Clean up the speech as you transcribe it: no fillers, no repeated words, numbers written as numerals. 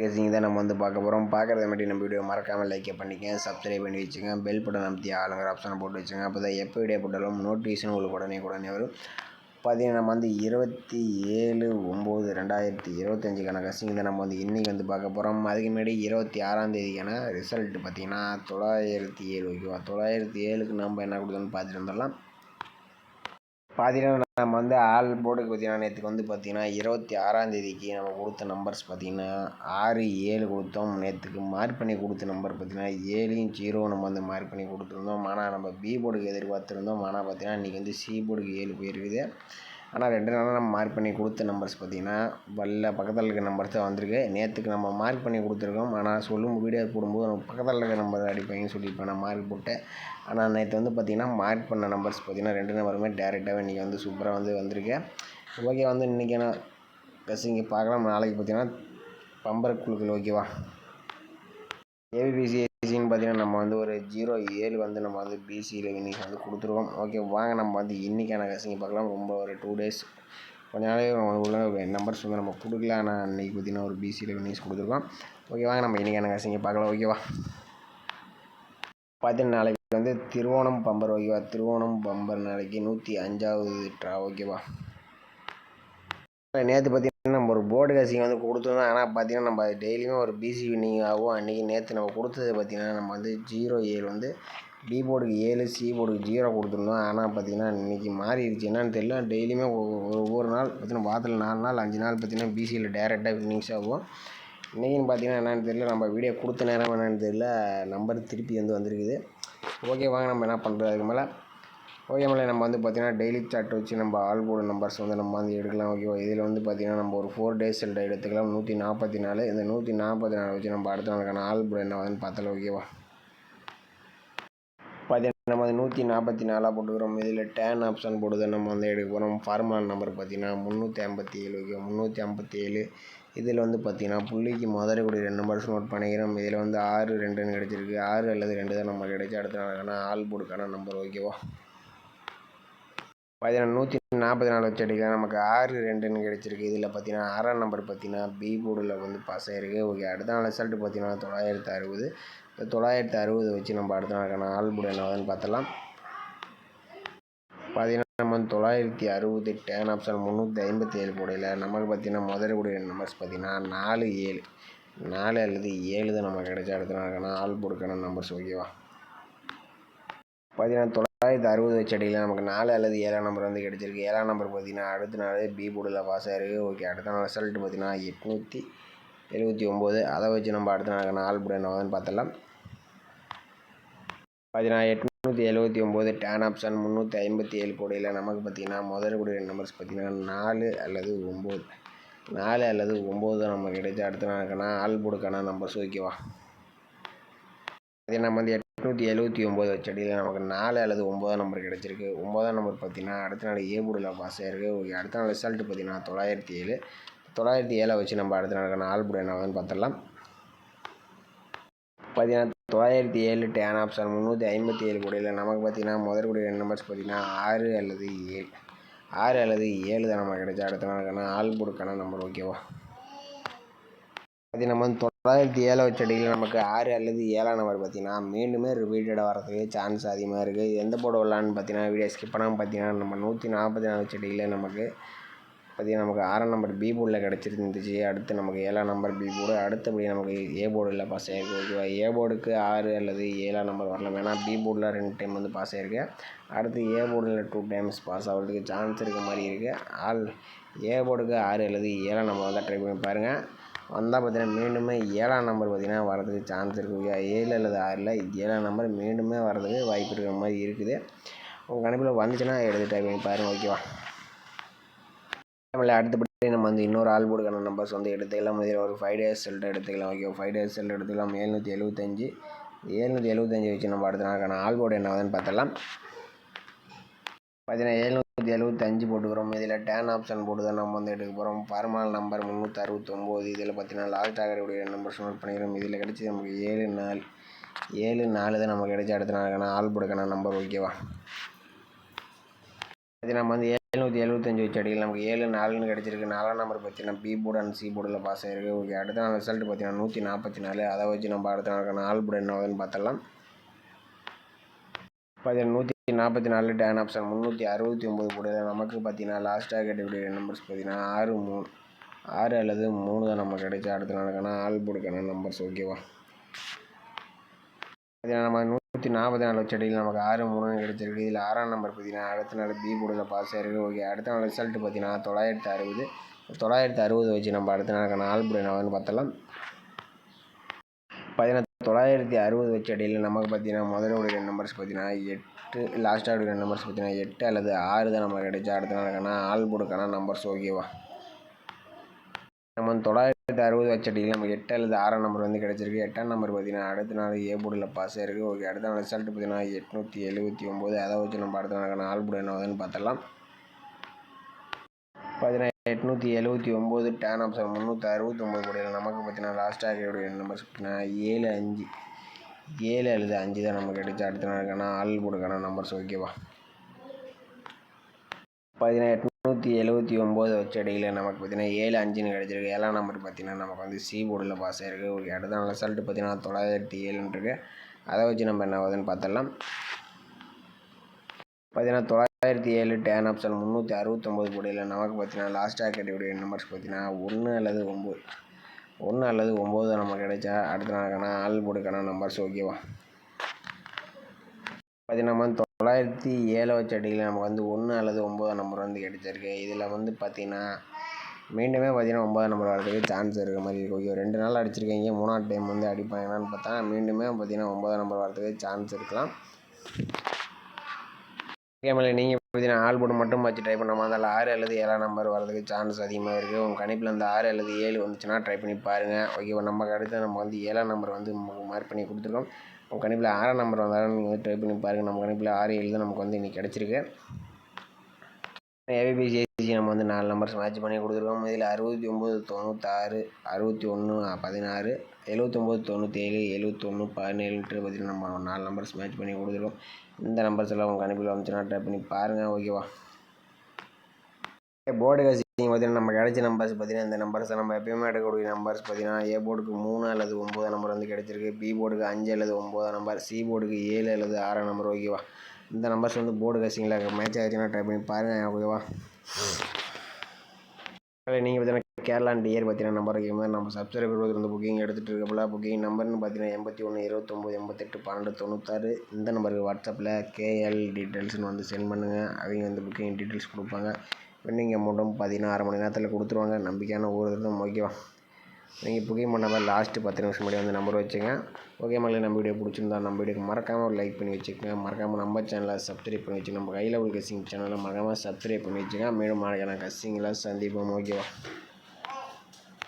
கேசிங் தான் நம்ம வந்து பார்க்க போகிறோம். பார்க்குறத மட்டும் நம்ம வீடியோ மறக்காமல் லைக் பண்ணிக்கங்க, சப்ஸ்கிரைப் பண்ணி வச்சுங்க, பெல் பட்டன் அமைத்தி ஆளுங்கிற ஆப்ஷனை போட்டு வச்சுங்க. அப்போ தான் எப்போ வீடியோ போட்டாலும் நோட்டிஃபிகேஷன் உங்களுக்கு உடனே வரும். பார்த்தீங்கன்னா நம்ம வந்து 27/9/2025 கசிங் தான் நம்ம வந்து இன்றைக்கி வந்து பார்க்க போகிறோம். அதுக்கு முன்னாடி 26ஆம் தேதிக்கான ரிசல்ட் பார்த்திங்கன்னா 907 ஓகேவா. 907க்கு நம்ம என்ன கொடுத்தோன்னு பார்த்துட்டு வந்துடலாம். பார்த்தீங்கன்னா நம்ம வந்து ஆல் போர்டுக்கு பார்த்தீங்கன்னா நேற்றுக்கு வந்து பார்த்திங்கன்னா 26ஆம் தேதிக்கு நம்ம கொடுத்த நம்பர்ஸ் பார்த்திங்கன்னா 6 7 கொடுத்தோம். நேற்றுக்கு மார்க் பண்ணி கொடுத்த நம்பர் பார்த்திங்கன்னா 7யும் 0 நம்ம வந்து மார்க் பண்ணி கொடுத்துருந்தோம். ஆனால் நம்ம பி போர்டுக்கு எதிர்பார்த்துருந்தோம். ஆனால் பார்த்திங்கன்னா இன்றைக்கி வந்து சி போர்டுக்கு 7 போயிருக்குது. ஆனால் 2 நாளாக நம்ம மார்க் பண்ணி கொடுத்த நம்பர்ஸ் பார்த்திங்கன்னா பக்கத்தில் இருக்க நம்பர்ஸ் தான் வந்திருக்கு. நேற்றுக்கு நம்ம மார்க் பண்ணி கொடுத்துருக்கோம். ஆனால் வீடியோ போடும்போது நம்ம பக்கத்தில் இருக்க நம்பர் அடிப்பாங்கன்னு சொல்லியிருப்பேன் நான் மார்க் போட்டேன். ஆனால் நேற்று வந்து பார்த்திங்கன்னா மார்க் பண்ண நம்பர்ஸ் பார்த்திங்கன்னா 2 நம்பருமே டேரெக்டாகவே இன்றைக்கி வந்து சூப்பராக வந்து வந்திருக்கேன். ஓகே வந்து இன்றைக்கி நான் கசிங்க பார்க்கலாம். நாளைக்கு பார்த்திங்கன்னா பம்பர் குழுக்கள் ஓகேவா. ஏபிபிசி ஏசின்னு பார்த்திங்கன்னா நம்ம வந்து ஒரு 07 வந்து நம்ம வந்து பிசியில் இன்றைக்கி வந்து கொடுத்துருவோம். ஓகே வாங்க நம்ம வந்து இன்றைக்கான கசிங்க பார்க்கலாம். ரொம்ப ஒரு 2 டேஸ் கொஞ்ச நாளே உள்ள நம்பர்ஸ் வந்து நம்ம கொடுக்கல. ஆனால் இன்றைக்கி பார்த்திங்கன்னா ஒரு பிசியில் வினிங்ஸ் கொடுத்துருக்கோம். ஓகே வாங்க நம்ம இன்றைக்கான கசிங்க பார்க்கலாம் ஓகேவா. பார்த்தீங்கன்னா நாளைக்கு வந்து திருவோணம் பம்பர் ஓகேவா. திருவோணம் பம்பர் நாளைக்கு 105வது ட்ரா ஓகேவா. நேற்று பார்த்திங்கன்னா நம்ம ஒரு போர்டு கசிங்க வந்து கொடுத்துருந்தோம். ஆனால் பார்த்திங்கன்னா நம்ம டெய்லியுமே ஒரு பிசி வின்னிங் ஆகும். அன்றைக்கி நேற்று நம்ம கொடுத்தது பார்த்திங்கன்னா நம்ம வந்து 07 வந்து பி போர்டுக்கு 7 சி போர்டுக்கு 0 கொடுத்துருந்தோம். ஆனால் பார்த்திங்கன்னா இன்றைக்கி மாறிடுச்சு என்னன்னு தெரியல. டெய்லியுமே ஒவ்வொரு நாள் பார்த்திங்கன்னா வாரத்தில் 4 நாள் 5 நாள் பார்த்திங்கன்னா பிசியில் டேரெக்டாக வின்னிங்ஸ் ஆகும். இன்றைக்கின்னு பார்த்திங்கன்னா என்னென்னு தெரியல. நம்ம வீடியோ கொடுத்த நேரம் என்னென்னு தெரியல, நம்பர் திருப்பி வந்து வந்திருக்குது. ஓகே வாங்க நம்ம என்ன பண்ணுறது அதுக்கு மேலே. ஓகே மேலே நம்ம வந்து பார்த்திங்கன்னா டெய்லி சார்ட் வச்சு நம்ம ஆல் போர்டு நம்பர்ஸ் வந்து நம்ம வந்து எடுக்கலாம் ஓகேவா. இதில் வந்து பார்த்திங்கன்னா நம்ம ஒரு 4 டேஸ் எடுத்துக்கலாம். 144 இந்த 144 வச்சு நம்ம அடுத்த நாளுக்கான ஆல் போர்டு என்ன ஆகுதுன்னு பார்த்தலாம் ஓகேவா. பார்த்திங்கன்னா நம்ம வந்து 144 போட்டுக்கிறோம். இதில் டேன் ஆப்ஷன் போட்டு தான் நம்ம வந்து எடுக்க போகிறோம். ஃபார்முலா நம்பர் பார்த்திங்கன்னா 357 ஓகேவா. 357 இதில் வந்து பார்த்திங்கன்னா புள்ளிக்கு முதல்ல கூடிய 2 நம்பர்ஸ் நோட் பண்ணிக்கிறோம். இதில் வந்து 6 2ன்னு கிடச்சிருக்கு. 6 அல்லது 2 தான் நம்ம கிடச்சி அடுத்த நாளுக்கான ஆல் போர்டுக்கான நம்பர் ஓகேவா. பார்த்திங்கன்னா 144 வச்சு அடிக்கலாம். நமக்கு 6 2ன்னு கிடச்சிருக்கு. இதில் பார்த்திங்கன்னா 6ஆம் நம்பர் பார்த்திங்கன்னா பி போர்டில் வந்து பாஸ் ஆகிருக்கு ஓகே. அடுத்த நாள் ரிசல்ட்டு பார்த்திங்கன்னா 960. இந்த 960 வச்சு நம்ம அடுத்த நாளுக்கான ஆல் போர்டு என்ன ஆகுதுன்னு பார்த்தலாம். பார்த்திங்கன்னா நம்ம 960 டேன் ஆப்ஷன் 357 போடையில் நமக்கு பார்த்திங்கன்னா முதல்ல கூடிய நம்பர்ஸ் பார்த்திங்கன்னா 4 7 4 அல்லது 7 தான் நம்ம கிடச்சி அடுத்த நாளுக்கான ஆல் போர்டுக்கான நம்பர்ஸ் ஓகேவா. பார்த்திங்கன்னா 960 வச்சு அடியில் நமக்கு 4 அல்லது 7ஆம் நம்பர் வந்து கிடச்சிருக்கு. 7ஆம் நம்பர் பார்த்திங்கன்னா அடுத்த நாள் பி போர்டில் பாஸ் ஆகிருக்கு ஓகே. அடுத்த நாள் ரிசல்ட்டு பார்த்திங்கன்னா 879. அதை வச்சு நம்ம அடுத்த நாளுக்கான ஆல் போர்டு என்ன ஆகுதுன்னு பார்த்தலாம். பார்த்திங்கன்னா 879 டேன் ஆப்ஷன் 357 போடையில் நமக்கு பார்த்திங்கன்னா முதல்ல கூடிய நம்பர்ஸ் பார்த்திங்கன்னா 4 அல்லது 9 4 அல்லது 9 தான் நம்ம கிடைச்சி அடுத்த நாளுக்கான ஆல் போர்டுக்கான நம்பர்ஸ் ஓகேவா. அது நம்ம வந்து 879 வச்சு அடியில் நமக்கு 4 அல்லது 9ஆம் நம்பர் கிடச்சிருக்கு. 9ஆம் நம்பர் பார்த்திங்கன்னா அடுத்த நாள் ஏ போர்டில் பாஸ் ஆகிருக்கு ஓகே. அடுத்த நாள் ரிசல்ட்டு பார்த்திங்கன்னா 907. 907 வச்சு நம்ம அடுத்த நாளுக்கான ஆல் போர்டு என்ன ஆகுதுன்னு பார்த்தலாம். பார்த்திங்கன்னா 907 டேன் ஆப்ஷன் 357 கூடையில் நமக்கு பார்த்திங்கன்னா முதல் கூடிய நம்பர்ஸ் பார்த்திங்கன்னா 6 அல்லது 7 6 அல்லது 7 தான் நம்ம கிடச்சா அடுத்த நாளுக்கான ஆல் போர்டுக்கான நம்பர் ஓகேவா. அது நம்ம வந்து 907 வச்ச அடியில் நமக்கு 6 அல்லது 7ஆம் நம்பர் பார்த்திங்கன்னா மீண்டுமே ரிப்பீட்டடாக வரதுக்கு சான்ஸ் அதிகமாக இருக்குது. எந்த போர்டு வரலான்னு பார்த்தீங்கன்னா வீடியோ ஸ்கிப் பண்ணாமல் பார்த்தீங்கன்னா நம்ம 144 வச்ச அடியில் நமக்கு பார்த்திங்கன்னா நமக்கு 6ஆம் நம்பர் பி போர்டில் கிடச்சிருந்துச்சு. அடுத்து நமக்கு 7ஆம் நம்பர் பி போர்டு, அடுத்தபடி நமக்கு ஏ போர்டில் பாஸ் ஆகிருக்கு ஓகேவா. ஏ போர்டுக்கு 6 அல்லது 7ஆம் நம்பர் வரலாம். ஏன்னா பி போர்டில் 2 டைம் வந்து பாஸ் ஆகிருக்கு. அடுத்து ஏ போர்டில் 2 டைம்ஸ் பாஸ் ஆகிறதுக்கு சான்ஸ் இருக்க மாதிரி இருக்குது. ஏ போர்டுக்கு 6 அல்லது 7ஆம் நம்பர் வந்தால் ட்ரை பண்ணி பாருங்கள். வந்தால் பார்த்திங்கன்னா மீண்டுமே 7ஆம் நம்பர் பார்த்திங்கன்னா வரதுக்கு சான்ஸ் இருக்குது. 7 அல்லது 6ல் 7ஆம் நம்பர் மீண்டுமே வரதுக்கு வாய்ப்பு இருக்கிற மாதிரி இருக்குது. உங்கள் கணிப்பில் வந்துச்சுன்னா எடுத்து ட்ரை பண்ணி பாருங்கள் ஓகேவா. நம்மள அடுத்தபடி நம்ம வந்து இன்னொரு ஆல் போர்டுக்கான நம்பர்ஸ் வந்து எடுத்துக்கலாம். இதில் ஒரு 5 டேஸ் ரிசல்ட் எடுத்துக்கலாம் ஓகே. 5 டேஸ் ரிசல்ட் எடுத்துக்கலாம். 775 வச்சு நம்ம அடுத்த நாளுக்கான ஆல் போர்டு என்ன ஆகுதுன்னு பார்த்தலாம். பார்த்திங்கன்னா 775 போட்டுக்கிறோம். இதில் டேன் ஆப்ஷன் போட்டு தான் நம்ம வந்து எடுக்க போகிறோம். Formula number 369. இதில் பார்த்திங்கன்னா லாஸ்ட் ஆகக்கூடிய நம்பர்ஸ் நோட் பண்ணிக்கிறோம். இதில் கிடச்சி நமக்கு 7 4 தான் நமக்கு கிடச்சி அடுத்த நாளுக்கான ஆல் போர்டுக்கான நம்பர் ஓகேவா. அது நம்ம வந்து 775 வச்ச அடியில் நமக்கு 7 4ன்னு கிடச்சிருக்கு. 4ஆம் நம்பர் பார்த்தீங்கன்னா பி போர்டு அண்ட் சி போர்டில் பாஸ் ஆகிருக்கு. ஓகே, அடுத்த நாள் ரிசல்ட் பார்த்தீங்கன்னா 144. அதை வச்சு நம்ம அடுத்த நாளுக்கான ஆல் போர்டு என்ன ஆகுதுன்னு பார்த்தலாம். பார்த்தீங்கன்னா 144 டேன் ஆப்ஷன் 369 போர்டில் நமக்கு பார்த்தீங்கன்னா லாஸ்ட்டாக கேட்டக்கூடிய நம்பர்ஸ் பார்த்தீங்கன்னா 6 அல்லது 3 தான் நமக்கு கிடைச்சா அடுத்த நாளுக்கான ஆல் போர்டுக்கான நம்பர்ஸ். ஓகேவா, பார்த்தீங்கன்னா நம்ம 144 வச்ச அடியில் நமக்கு 6 3 கிடச்சிருக்கு. இதில் 6ஆம் நம்பர் பார்த்தீங்கன்னா அடுத்த நாள் பி போர்டில் பாஸ் ஆகிருக்கு. ஓகே, அடுத்த நாள் ரிசல்ட் பார்த்தீங்கன்னா 960 வச்சு நம்ம அடுத்த நாளுக்கான ஆல் போர்டு என்னன்னு பார்த்தலாம். பார்த்தீங்கன்னா 960 வச்ச அடியில் நமக்கு பார்த்தீங்கன்னா முதலுடைய நம்பர்ஸ் பார்த்தீங்கன்னா 8, லாஸ்ட்டாக நம்பர்ஸ் பார்த்தீங்கன்னா 8 அல்லது 6 தான் நமக்கு கிடைச்சா அடுத்த நாளுக்கான ஆல் போர்டுக்கான நம்பர்ஸ். ஓகேவா, நம்ம 960 வச்ச அடியில் நமக்கு 8 அல்லது 6ஆம் நம்பர் வந்து கிடச்சிருக்கு. 8ஆம் நம்பர் பார்த்தீங்கன்னா அடுத்த நாள் ஏ போர்டில் பாஸ் ஆகிருக்கு. ஓகே, அடுத்த நாள் ரிசல்ட் பார்த்தீங்கன்னா 879. அதை வச்சு நம்ம அடுத்த நாளுக்கான ஆல் போர்டு என்ன ஆகுதுன்னு பார்த்தலாம். பார்த்தீங்கன்னா 879 டேன் ஆப்ஷன் 369 போர்டில் நமக்கு பார்த்தீங்கன்னா லாஸ்ட்டாக இருக்கக்கூடிய நம்பர்ஸ் பார்த்தீங்கன்னா 7 அல்லது 5 தான் நமக்கு கிடைச்சா அடுத்த நாளுக்கான ஆல் போர்டுக்கான நம்பர்ஸ். ஓகேவா, பார்த்தீங்கன்னா 879 வச்ச அடியில் நமக்கு பார்த்தீங்கன்னா 7 5ன்னு கிடச்சிருக்கு. 7ஆம் நம்பர் பார்த்தீங்கன்னா நமக்கு வந்து சி போர்டில் பாஸ் ஆகிருக்கு. ஓகே, அடுத்த நாள் ரிசல்ட் பார்த்தீங்கன்னா 907 இருக்குது. அதை வச்சு நம்ம என்ன ஆகுதுன்னு பார்த்தலாம். பார்த்தீங்கன்னா 907 டேன் ஆப்ஷன் 369 போர்டில் நமக்கு பார்த்தீங்கன்னா லாஸ்ட்டாக கேட்டக்கூடிய நம்பர்ஸ் பார்த்தீங்கன்னா 1 அல்லது 9 தான் நமக்கு கிடைச்சா அடுத்த நாளுக்கான ஆல் போர்டுக்கான நம்பர்ஸ். ஓகேவா, பார்த்தீங்கன்னா நம்ம 907 வச்ச அடியில் நமக்கு வந்து 1 அல்லது 9 நம்பர் வந்து கிடைச்சிருக்கு. இதில் வந்து பார்த்திங்கன்னா மீண்டுமே பார்த்தீங்கன்னா 9 நம்பர் வரதுக்கு சான்ஸ் இருக்கிற மாதிரி இருக்குது. ஓகே, 2 நாள் அடிச்சிருக்கீங்க, 3ஆவது டைம் வந்து அடிப்பாங்கன்னு பார்த்தா மீண்டுமே பார்த்தீங்கன்னா 9 நம்பர் வரதுக்கு சான்ஸ் இருக்கலாம். கேமரா நீங்கள் பார்த்தீங்கன்னா ஆல் போர்டு மட்டும் வச்சு ட்ரை பண்ண மாதிரி 6 அல்லது 7ஆம் நம்பர் வரதுக்கு சான்ஸ் அதிகமாக இருக்குது. உங்கள் கணிப்பில் அந்த 6 அல்லது 7 வந்துச்சுன்னா ட்ரை பண்ணி பாருங்கள். ஓகேவா, நமக்கு அடுத்து நம்ம வந்து 7ஆம் நம்பர் வந்து மார்க் பண்ணி கொடுத்துருக்கோம். உங்கள் கணிப்பில் 6ஆம் நம்பர் வந்தாலும் நீங்கள் வந்து ட்ரை பண்ணி பாருங்கள். நம்ம கணிப்பில் 6 7 தான் நமக்கு வந்து இன்றைக்கி கிடச்சிருக்கு. ஏபிபிசிஎஸ்சி நம்ம வந்து 4 நம்பர்ஸ் மேட்ச் பண்ணி கொடுத்துருக்கோம். இதில் 69 96 61 16 79 97 71 17 பார்த்தீங்கன்னா நம்ம 4 நம்பர்ஸ் மேட்ச் பண்ணி கொடுத்துருக்கோம். இந்த நம்பர்ஸ் எல்லாம் உங்கள் கணிப்பில் வந்துச்சுன்னா ட்ரை பண்ணி பாருங்கள். ஓகேவா, போர்டு கசிங் பார்த்தீங்கன்னா நம்ம கிடைச்ச நம்பர்ஸ் பார்த்தீங்கன்னா இந்த நம்பர்ஸை நம்ம எப்பயுமே எடுக்கக்கூடிய நம்பர்ஸ் பார்த்தீங்கன்னா ஏ போர்டுக்கு 3 அல்லது 9 நம்பர் வந்து கிடச்சிருக்கு. பி போர்டுக்கு 5 அல்லது 9 நம்பர், சி போர்டுக்கு 7 அல்லது 6 நம்பர். ஓகேவா, இந்த நம்பர்ஸ் வந்து போர்டு கசிங்கில் மேட்ச் ஆகிடுச்சுன்னா ட்ரை பண்ணி பாருங்கள். ஓகேவா, நீங்கள் பார்த்தீங்கன்னா கேரளா அண்ட் இயர் பார்த்தீங்கன்னா நம்பர் வைக்கும்போது நம்ம சப்ஸ்கிரைபர் வந்து புக்கிங் எடுத்துகிட்டு இருக்கப்பல புக்கிங் நம்பர்னு பார்த்தீங்கன்னா 81 29 88 12 96. இந்த நம்பருக்கு வாட்ஸ்அப்பில் கேஎல் டீட்டெயில்ஸ்னு வந்து சென்ட் பண்ணுங்கள். அவங்க வந்து புக்கிங் டீட்டெயில்ஸ் கொடுப்பாங்க. பெண்டிங் அமௌண்ட்டும் 16 மணி நேரத்தில் கொடுத்துருவாங்க. நம்பிக்கையான ஊர். ஓகேவா, நீங்கள் புக்கிங் பண்ண மாதிரி லாஸ்ட்டு 10 நிமிஷம் முன்னாடி வந்து நம்பர் வச்சுங்க. ஓகே மக்களே, நம்ம வீடியோ பிடிச்சிருந்தா நம்ம வீடியோக்கு மறக்காமல் ஒரு லைக் பண்ணி வச்சுக்கோங்க. மறக்காமல் நம்ம சேனலை சப்ஸ்கிரைப் பண்ணி வச்சுக்கோங்க. நம்ம கையில் ஒரு கசிங் சேனலை மறக்காமல் சப்ஸ்கிரைப் பண்ணி வச்சுக்கோங்க. மேலும் நாளைக்கான கசிங்கில் சந்திப்போம். ஓகேவா.